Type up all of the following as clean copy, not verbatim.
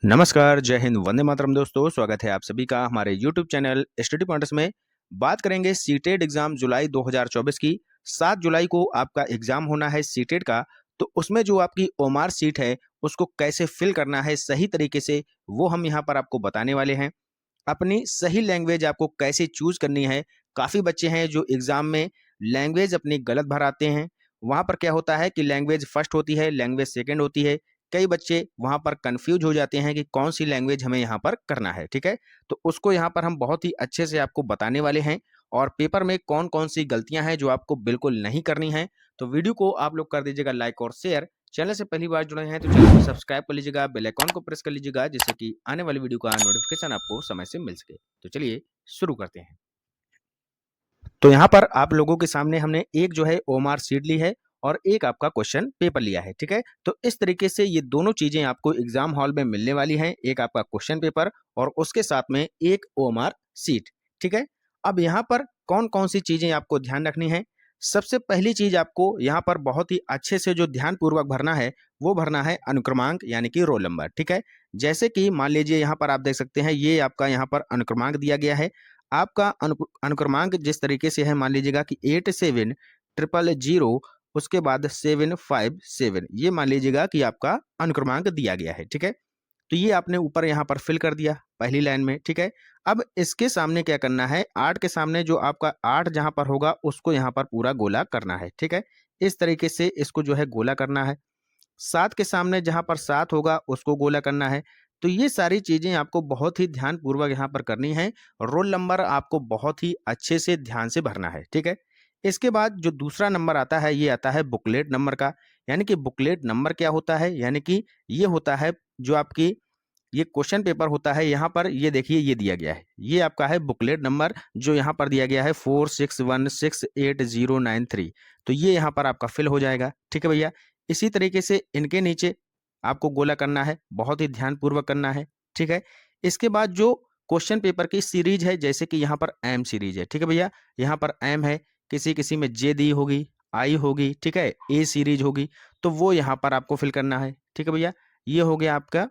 नमस्कार, जय हिंद, वंदे मातरम दोस्तों। स्वागत है आप सभी का हमारे यूट्यूब चैनल स्टडी पॉइंट्स में। बात करेंगे सीटेट एग्जाम जुलाई 2024 की। 7 जुलाई को आपका एग्जाम होना है सीटेट का। तो उसमें जो आपकी ओमार सीट है उसको कैसे फिल करना है सही तरीके से, वो हम यहाँ पर आपको बताने वाले हैं। अपनी सही लैंग्वेज आपको कैसे चूज करनी है। काफ़ी बच्चे हैं जो एग्जाम में लैंग्वेज अपनी गलत भर आते हैं। वहाँ पर क्या होता है कि लैंग्वेज फर्स्ट होती है, लैंग्वेज सेकंड होती है। कई बच्चे वहाँ पर कंफ्यूज हो जाते हैं कि कौन सी लैंग्वेज हमें यहाँ पर करना है, ठीक है। तो उसको यहाँ पर हम बहुत ही अच्छे से आपको बताने वाले हैं, और पेपर में कौन कौन सी गलतियाँ हैं जो आपको बिल्कुल नहीं करनी है। तो वीडियो को आप लोग कर दीजिएगा लाइक और शेयर। चैनल से पहली बार जुड़े हैं तो चैनल को सब्सक्राइब कर लीजिएगा, बेल आइकॉन को प्रेस कर लीजिएगा, जिससे कि आने वाली वीडियो का नोटिफिकेशन आपको समय से मिल सके। तो चलिए शुरू करते हैं। तो यहाँ पर आप लोगों के सामने हमने एक जो है ओमार सीट ली है और एक आपका क्वेश्चन पेपर लिया है, ठीक है। तो इस तरीके से ये दोनों चीजें आपको एग्जाम हॉल में मिलने वाली हैं, एक आपका क्वेश्चन पेपर और उसके साथ में एक ओमार सीट, ठीक है। अब यहाँ पर कौन कौन सी चीजें आपको ध्यान रखनी है। सबसे पहली चीज आपको यहाँ पर बहुत ही अच्छे से जो ध्यान पूर्वक भरना है, वो भरना है अनुक्रमांक यानी कि रोल नंबर, ठीक है। जैसे कि मान लीजिए यहाँ पर आप देख सकते हैं, ये आपका यहाँ पर अनुक्रमांक दिया गया है। आपका अनुक्रमांक जिस तरीके से है, मान लीजिएगा कि 870000, उसके बाद 757, ये मान लीजिएगा कि आपका अनुक्रमांक दिया गया है, ठीक है। तो ये आपने ऊपर यहाँ पर फिल कर दिया पहली लाइन में, ठीक है। अब इसके सामने क्या करना है, 8 के सामने जो आपका 8 जहां पर होगा उसको यहाँ पर पूरा गोला करना है, ठीक है। इस तरीके से इसको जो है गोला करना है। 7 के सामने जहां पर 7 होगा उसको गोला करना है। तो ये सारी चीजें आपको बहुत ही ध्यान पूर्वक यहाँ पर करनी है। रोल नंबर आपको बहुत ही अच्छे से ध्यान से भरना है, ठीक है। इसके बाद जो दूसरा नंबर आता है, ये आता है बुकलेट नंबर का। यानी कि बुकलेट नंबर क्या होता है, यानी कि ये होता है जो आपकी ये क्वेश्चन पेपर होता है। यहाँ पर ये देखिए, ये दिया गया है, ये आपका है बुकलेट नंबर, जो यहाँ पर दिया गया है 46168093। तो ये यहाँ पर आपका फिल हो जाएगा, ठीक है भैया। इसी तरीके से इनके नीचे आपको गोला करना है, बहुत ही ध्यानपूर्वक करना है, ठीक है। इसके बाद जो क्वेश्चन पेपर की सीरीज है, जैसे कि यहाँ पर एम सीरीज है, ठीक है भैया। यहाँ पर एम है, किसी किसी में जे दी होगी, आई होगी, ठीक है, ए सीरीज होगी, तो वो यहाँ पर आपको फिल करना है, ठीक है भैया। ये हो गया आपका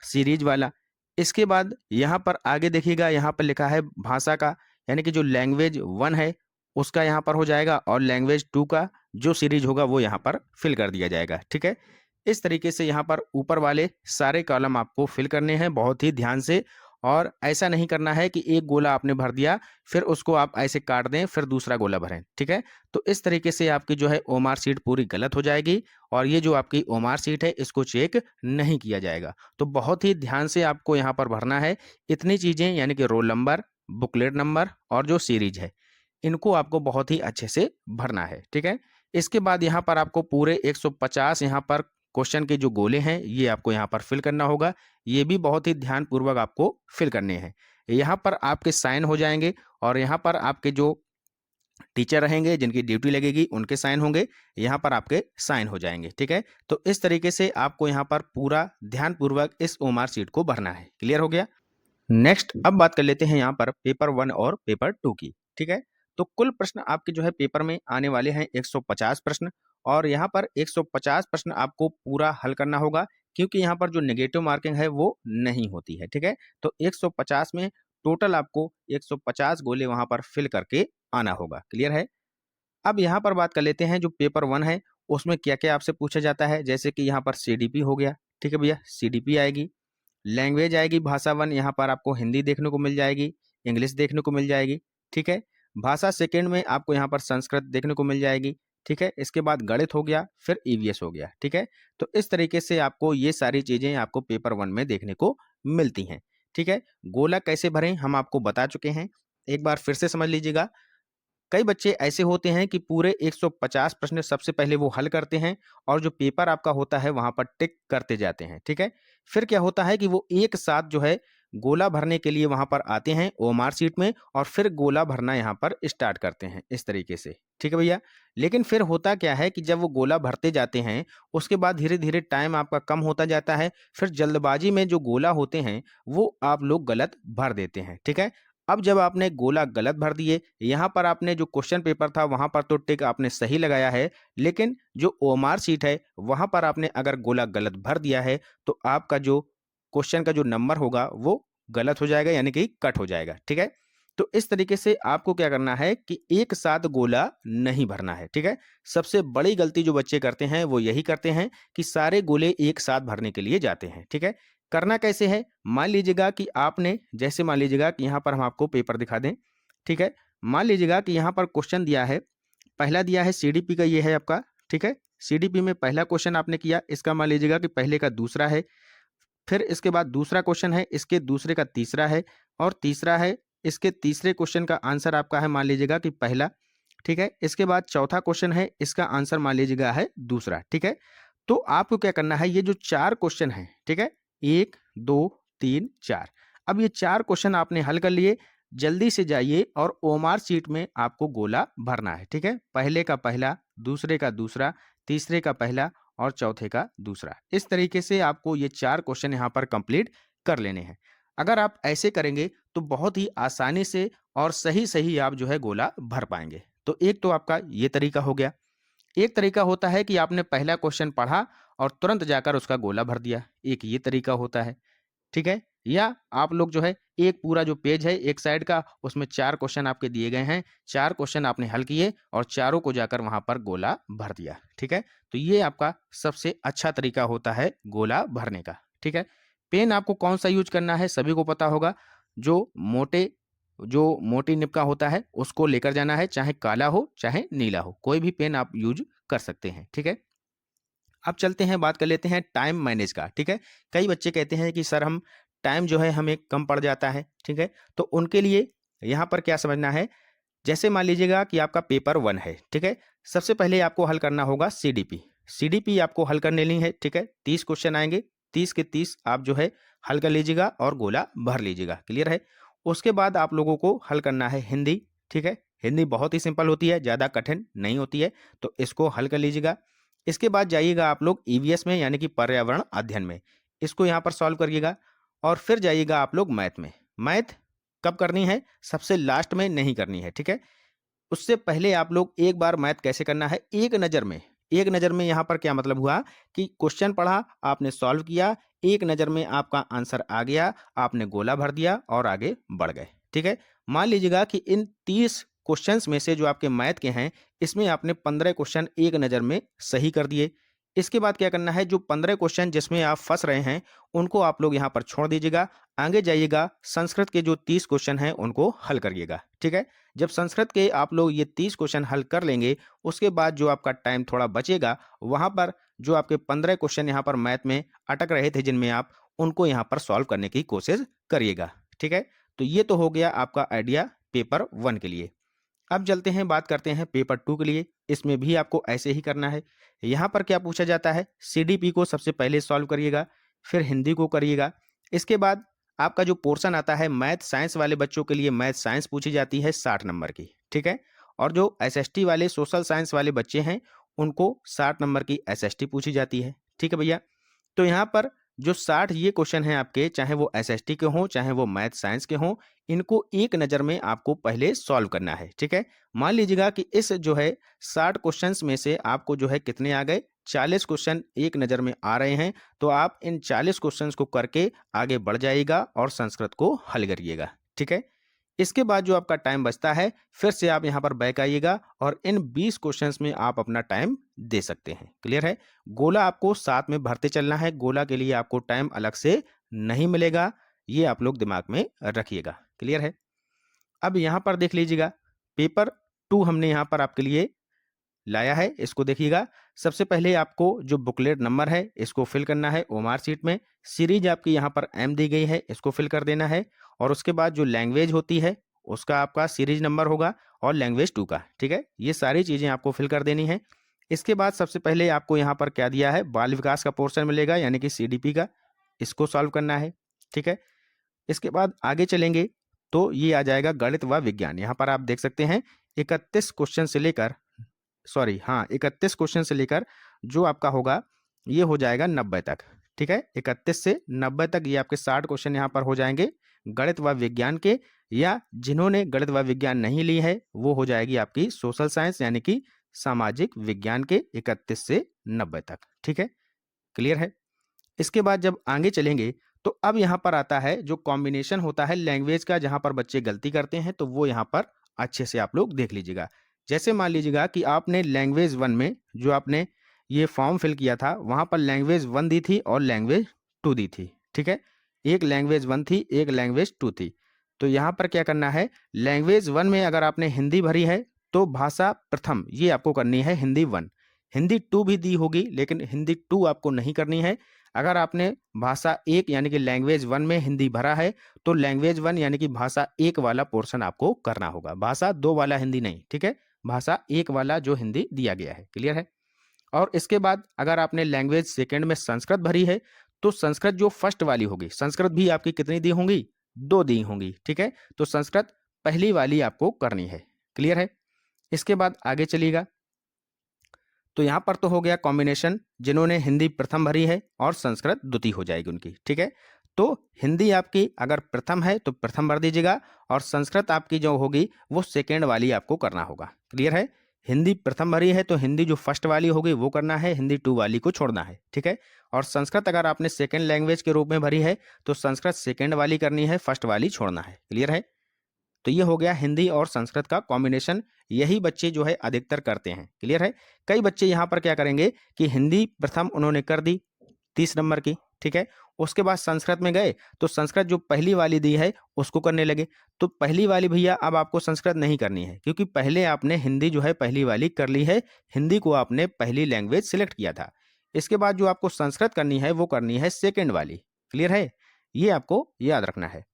सीरीज वाला। इसके बाद यहाँ पर आगे देखिएगा, यहाँ पर लिखा है भाषा का, यानी कि जो लैंग्वेज 1 है उसका यहाँ पर हो जाएगा, और लैंग्वेज 2 का जो सीरीज होगा वो यहाँ पर फिल कर दिया जाएगा, ठीक है। इस तरीके से यहाँ पर ऊपर वाले सारे कॉलम आपको फिल करने हैं बहुत ही ध्यान से। और ऐसा नहीं करना है कि एक गोला आपने भर दिया फिर उसको आप ऐसे काट दें फिर दूसरा गोला भरें, ठीक है। तो इस तरीके से आपकी जो है ओमार सीट पूरी गलत हो जाएगी, और ये जो आपकी ओमार सीट है इसको चेक नहीं किया जाएगा। तो बहुत ही ध्यान से आपको यहाँ पर भरना है इतनी चीजें, यानी कि रोल नंबर, बुकलेट नंबर और जो सीरीज है, इनको आपको बहुत ही अच्छे से भरना है, ठीक है। इसके बाद यहाँ पर आपको पूरे 150 यहाँ पर क्वेश्चन के जो गोले हैं ये आपको यहाँ पर फिल करना होगा। ये भी बहुत ही ध्यानपूर्वक आपको फिल करने हैं। यहाँ पर आपके साइन हो जाएंगे, और यहाँ पर आपके जो टीचर रहेंगे जिनकी ड्यूटी लगेगी उनके साइन होंगे, यहाँ पर आपके साइन हो जाएंगे, ठीक है। तो इस तरीके से आपको यहाँ पर पूरा ध्यानपूर्वक इस ओमार सीट को भरना है। क्लियर हो गया। नेक्स्ट अब बात कर लेते हैं यहाँ पर पेपर 1 और पेपर 2 की, ठीक है। तो कुल प्रश्न आपके जो है पेपर में आने वाले हैं 150 प्रश्न, और यहाँ पर 150 प्रश्न आपको पूरा हल करना होगा, क्योंकि यहाँ पर जो नेगेटिव मार्किंग है वो नहीं होती है, ठीक है। तो 150 में टोटल आपको 150 गोले वहां पर फिल करके आना होगा। क्लियर है। अब यहाँ पर बात कर लेते हैं जो पेपर 1 है उसमें क्या क्या आपसे पूछा जाता है। जैसे कि यहाँ पर सीडीपी हो गया, ठीक है भैया, सीडीपी आएगी। लैंग्वेज आएगी भाषा 1, यहाँ पर आपको हिंदी देखने को मिल जाएगी, इंग्लिश देखने को मिल जाएगी, ठीक है। भाषा सेकंड में आपको यहाँ पर संस्कृत देखने को मिल जाएगी, ठीक है। इसके बाद गणित हो गया, फिर ईवीएस हो गया, ठीक है। तो इस तरीके से आपको ये सारी चीजें आपको पेपर 1 में देखने को मिलती हैं, ठीक है। गोला कैसे भरें हम आपको बता चुके हैं, एक बार फिर से समझ लीजिएगा। कई बच्चे ऐसे होते हैं कि पूरे 150 प्रश्न सबसे पहले वो हल करते हैं, और जो पेपर आपका होता है वहां पर टिक करते जाते हैं, ठीक है। फिर क्या होता है कि वो एक साथ जो है गोला भरने के लिए वहां पर आते हैं ओमार सीट में, और फिर गोला भरना यहाँ पर स्टार्ट करते हैं इस तरीके से, ठीक है भैया। लेकिन फिर होता क्या है कि जब वो गोला भरते जाते हैं उसके बाद धीरे धीरे टाइम आपका कम होता जाता है, फिर जल्दबाजी में जो गोला होते हैं वो आप लोग गलत भर देते हैं, ठीक है। अब जब आपने गोला गलत भर दिए, यहाँ पर आपने जो क्वेश्चन पेपर था वहां पर तो टिक आपने सही लगाया है, लेकिन जो ओमार सीट है वहां पर आपने अगर गोला गलत भर दिया है तो आपका जो क्वेश्चन का जो नंबर होगा वो गलत हो जाएगा, यानी कि कट हो जाएगा। ठीक है, तो इस तरीके से आपको क्या करना है कि एक साथ गोला नहीं भरना है। ठीक है, सबसे बड़ी गलती जो बच्चे करते हैं वो यही करते हैं कि सारे गोले एक साथ भरने के लिए जाते हैं। ठीक है, करना कैसे है, मान लीजिएगा कि आपने, जैसे मान लीजिएगा कि यहाँ पर हम आपको पेपर दिखा दें। ठीक है, मान लीजिएगा कि यहाँ पर क्वेश्चन दिया है, पहला दिया है सीडीपी का, ये है आपका। ठीक है, सीडीपी में पहला क्वेश्चन आपने किया, इसका मान लीजिएगा कि पहले का दूसरा है। फिर इसके बाद दूसरा क्वेश्चन है, इसके दूसरे का तीसरा है, और तीसरा है, इसके तीसरे क्वेश्चन का आंसर आपका है मान लीजिएगा कि पहला। ठीक है, इसके बाद चौथा क्वेश्चन है, इसका आंसर मान लीजिएगा है दूसरा। ठीक है, तो आपको क्या करना है, ये जो 4 क्वेश्चन हैं, ठीक है, 1 2 3 4, अब ये 4 क्वेश्चन आपने हल कर लिए। जल्दी से जाइए और ओमार शीट में आपको गोला भरना है। ठीक है, पहले का पहला, दूसरे का दूसरा, तीसरे का पहला और चौथे का दूसरा। इस तरीके से आपको ये 4 क्वेश्चन यहाँ पर कंप्लीट कर लेने हैं। अगर आप ऐसे करेंगे तो बहुत ही आसानी से और सही-सही आप जो है गोला भर पाएँगे। तो एक तो आपका ये तरीका हो गया। एक तरीका होता है कि आपने पहला क्वेश्चन पढ़ा और तुरंत जाकर उसका गोला भर दिया, एक ये तरीका होता है। ठीक है, या आप लोग जो है एक पूरा जो पेज है एक साइड का, उसमें 4 क्वेश्चन आपके दिए गए हैं, 4 क्वेश्चन आपने हल किए और चारों को जाकर वहां पर गोला भर दिया। ठीक है, तो ये आपका सबसे अच्छा तरीका होता है गोला भरने का। ठीक है, पेन आपको कौन सा यूज करना है सभी को पता होगा, जो मोटी निब का होता है उसको लेकर जाना है, चाहे काला हो चाहे नीला हो, कोई भी पेन आप यूज कर सकते हैं। ठीक है, अब चलते हैं, बात कर लेते हैं टाइम मैनेज का। ठीक है, कई बच्चे कहते हैं कि सर हम टाइम जो है हमें कम पड़ जाता है। ठीक है, तो उनके लिए यहाँ पर क्या समझना है, जैसे मान लीजिएगा कि आपका पेपर 1 है। ठीक है, सबसे पहले आपको हल करना होगा सीडीपी। सीडीपी आपको हल करने ली है। ठीक है, 30 क्वेश्चन आएंगे, 30 के 30 आप जो है हल कर लीजिएगा और गोला भर लीजिएगा। क्लियर है, उसके बाद आप लोगों को हल करना है हिंदी। ठीक है, हिंदी बहुत ही सिंपल होती है, ज़्यादा कठिन नहीं होती है, तो इसको हल कर लीजिएगा। इसके बाद जाइएगा आप लोग ईवीएस में, यानी कि पर्यावरण अध्ययन में, इसको यहाँ पर सॉल्व करिएगा। और फिर जाइएगा आप लोग मैथ में। मैथ कब करनी है, सबसे लास्ट में नहीं करनी है। ठीक है, उससे पहले आप लोग एक बार मैथ कैसे करना है, एक नज़र में, एक नज़र में यहाँ पर क्या मतलब हुआ कि क्वेश्चन पढ़ा, आपने सॉल्व किया, एक नज़र में आपका आंसर आ गया, आपने गोला भर दिया और आगे बढ़ गए। ठीक है, मान लीजिएगा कि इन 30 क्वेश्चंस में से जो आपके मैथ के हैं, इसमें आपने 15 क्वेश्चन एक नज़र में सही कर दिए। इसके बाद क्या करना है, जो 15 क्वेश्चन जिसमें आप फंस रहे हैं उनको आप लोग यहाँ पर छोड़ दीजिएगा, आगे जाइएगा, संस्कृत के जो 30 क्वेश्चन हैं उनको हल करिएगा। ठीक है, जब संस्कृत के आप लोग ये 30 क्वेश्चन हल कर लेंगे, उसके बाद जो आपका टाइम थोड़ा बचेगा, वहाँ पर जो आपके 15 क्वेश्चन यहाँ पर मैथ में अटक रहे थे जिनमें आप, उनको यहाँ पर सॉल्व करने की कोशिश करिएगा। ठीक है, तो ये तो हो गया आपका आइडिया पेपर 1 के लिए। अब चलते हैं, बात करते हैं पेपर 2 के लिए। इसमें भी आपको ऐसे ही करना है। यहाँ पर क्या पूछा जाता है, सीडीपी को सबसे पहले सॉल्व करिएगा, फिर हिंदी को करिएगा। इसके बाद आपका जो पोर्शन आता है मैथ साइंस वाले बच्चों के लिए, मैथ साइंस पूछी जाती है 60 नंबर की। ठीक है, और जो एसएसटी वाले सोशल साइंस वाले बच्चे हैं उनको 60 नंबर की एसएसटी पूछी जाती है। ठीक है भैया, तो यहाँ पर जो 60 ये क्वेश्चन हैं आपके, चाहे वो एसएसटी के हों चाहे वो मैथ साइंस के हों, इनको एक नज़र में आपको पहले सॉल्व करना है। ठीक है, मान लीजिएगा कि इस जो है 60 क्वेश्चंस में से आपको जो है कितने आ गए, 40 क्वेश्चन एक नज़र में आ रहे हैं, तो आप इन 40 क्वेश्चंस को करके आगे बढ़ जाइएगा और संस्कृत को हल करिएगा। ठीक है, इसके बाद जो आपका टाइम बचता है, फिर से आप यहाँ पर बैक आइएगा और इन 20 क्वेश्चंस में आप अपना टाइम दे सकते हैं। क्लियर है, गोला आपको साथ में भरते चलना है, गोला के लिए आपको टाइम अलग से नहीं मिलेगा, ये आप लोग दिमाग में रखिएगा। क्लियर है, अब यहाँ पर देख लीजिएगा, पेपर 2 हमने यहाँ पर आपके लिए लाया है, इसको देखिएगा। सबसे पहले आपको जो बुकलेट नंबर है इसको फिल करना है ओमार शीट में। सीरीज आपकी यहाँ पर एम दी गई है, इसको फिल कर देना है। और उसके बाद जो लैंग्वेज होती है उसका आपका सीरीज नंबर होगा और लैंग्वेज 2 का। ठीक है, ये सारी चीज़ें आपको फिल कर देनी है। इसके बाद सबसे पहले आपको यहाँ पर क्या दिया है, बाल विकास का पोर्शन मिलेगा, यानी कि सीडीपी का, इसको सॉल्व करना है। ठीक है, इसके बाद आगे चलेंगे तो ये आ जाएगा गणित व विज्ञान। यहाँ पर आप देख सकते हैं 31 क्वेश्चन से लेकर, सॉरी हाँ 31 क्वेश्चन से लेकर जो आपका होगा ये हो जाएगा 90 तक। ठीक है, 31 से 90 तक ये आपके 60 क्वेश्चन यहाँ पर हो जाएंगे गणित व विज्ञान के, या जिन्होंने गणित व विज्ञान नहीं ली है वो हो जाएगी आपकी सोशल साइंस, यानी कि सामाजिक विज्ञान के 31 से 90 तक। ठीक है, क्लियर है। इसके बाद जब आगे चलेंगे तो अब यहाँ पर आता है जो कॉम्बिनेशन होता है लैंग्वेज का, जहाँ पर बच्चे गलती करते हैं, तो वो यहाँ पर अच्छे से आप लोग देख लीजिएगा। जैसे मान लीजिएगा कि आपने लैंग्वेज 1 में जो आपने ये फॉर्म फिल किया था, वहाँ पर लैंग्वेज 1 दी थी और लैंग्वेज 2 दी थी, ठीक है? एक लैंग्वेज 1 थी, एक लैंग्वेज 2 थी। तो यहाँ पर क्या करना है, लैंग्वेज 1 में अगर आपने हिंदी भरी है, तो भाषा प्रथम ये आपको करनी है हिंदी 1। हिंदी 2 भी दी होगी, लेकिन हिंदी 2 आपको नहीं करनी है। अगर आपने भाषा 1 यानी कि लैंग्वेज 1 में हिंदी भरा है, तो लैंग्वेज 1 यानी कि भाषा 1 वाला पोर्शन आपको करना होगा, भाषा 2 वाला हिंदी नहीं, ठीक है? भाषा 1 वाला जो हिंदी दिया गया है, क्लियर है? और इसके बाद अगर आपने लैंग्वेज सेकंड में संस्कृत भरी है, तो संस्कृत जो फर्स्ट वाली होगी, संस्कृत भी आपकी कितनी दी होंगी? 2 दी होंगी, ठीक है? तो संस्कृत पहली वाली आपको करनी है, क्लियर है? इसके बाद आगे चलिएगा। तो यहाँ पर तो हो गया कॉम्बिनेशन, जिन्होंने हिंदी प्रथम भरी है और संस्कृत द्वितीय हो जाएगी उनकी, ठीक है? तो हिंदी आपकी अगर प्रथम है तो प्रथम भर दीजिएगा, और संस्कृत आपकी जो होगी वो सेकेंड वाली आपको करना होगा, क्लियर है? हिंदी प्रथम भरी है तो हिंदी जो फर्स्ट वाली होगी वो करना है, हिंदी 2 वाली को छोड़ना है, ठीक है? और संस्कृत अगर आपने सेकेंड लैंग्वेज के रूप में भरी है, तो संस्कृत सेकेंड वाली करनी है, फर्स्ट वाली छोड़ना है, क्लियर है? तो ये हो गया हिंदी और संस्कृत का कॉम्बिनेशन। यही बच्चे जो है अधिकतर करते हैं, क्लियर है? कई बच्चे यहाँ पर क्या करेंगे कि हिंदी प्रथम उन्होंने कर दी 30 नंबर की, ठीक है? उसके बाद संस्कृत में गए, तो संस्कृत जो पहली वाली दी है उसको करने लगे। तो पहली वाली भैया अब आपको संस्कृत नहीं करनी है, क्योंकि पहले आपने हिंदी जो है पहली वाली कर ली है, हिंदी को आपने पहली लैंग्वेज सिलेक्ट किया था। इसके बाद जो आपको संस्कृत करनी है वो करनी है सेकेंड वाली, क्लियर है? ये आपको याद रखना है।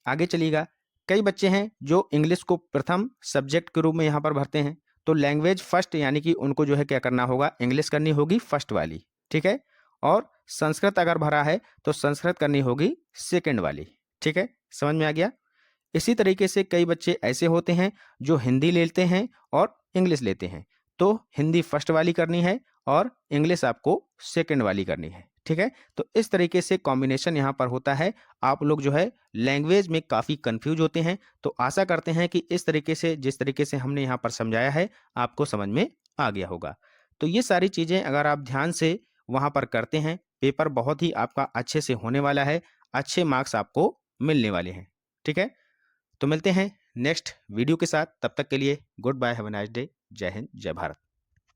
आगे चलिएगा। कई बच्चे हैं जो इंग्लिश को प्रथम सब्जेक्ट के रूप में यहाँ पर भरते हैं, तो लैंग्वेज फर्स्ट यानी कि उनको जो है क्या करना होगा, इंग्लिश करनी होगी फर्स्ट वाली, ठीक है? और संस्कृत अगर भरा है तो संस्कृत करनी होगी सेकंड वाली, ठीक है? समझ में आ गया? इसी तरीके से कई बच्चे ऐसे होते हैं जो हिंदी लेते हैं और इंग्लिश लेते हैं, तो हिंदी फर्स्ट वाली करनी है और इंग्लिश आपको सेकंड वाली करनी है, ठीक है? तो इस तरीके से कॉम्बिनेशन यहाँ पर होता है। आप लोग जो है लैंग्वेज में काफ़ी कंफ्यूज होते हैं, तो आशा करते हैं कि इस तरीके से जिस तरीके से हमने यहाँ पर समझाया है आपको समझ में आ गया होगा। तो ये सारी चीज़ें अगर आप ध्यान से वहाँ पर करते हैं, पेपर बहुत ही आपका अच्छे से होने वाला है, अच्छे मार्क्स आपको मिलने वाले हैं, ठीक है? तो मिलते हैं नेक्स्ट वीडियो के साथ, तब तक के लिए goodbye, have a nice day, जय हिंद, जय भारत।